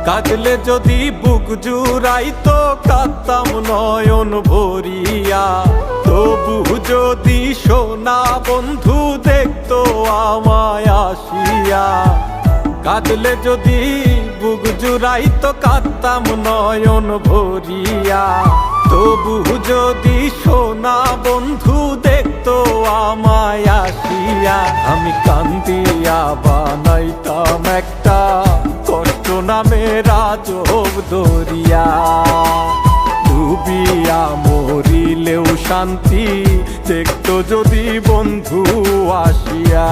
কাঁদলে যদি বুক জুড়াইতো কাঁদতাম নয়ন ভরিয়া। তবু যদি সোনা বন্ধু দেখতো আমায় আসিয়া। কাঁদলে যদি বুক জুড়াইতো কাঁদতাম নয়ন ভরিয়া। তবু যদি সোনা বন্ধু দেখতো আমায় আসিয়া। আমি কান্দিয়া বানাইতাম একটা কষ্ট নামের আজব দরিয়া। ডুবিয়া মরিলেও শান্তি দেখতো যদি বন্ধু আসিয়া।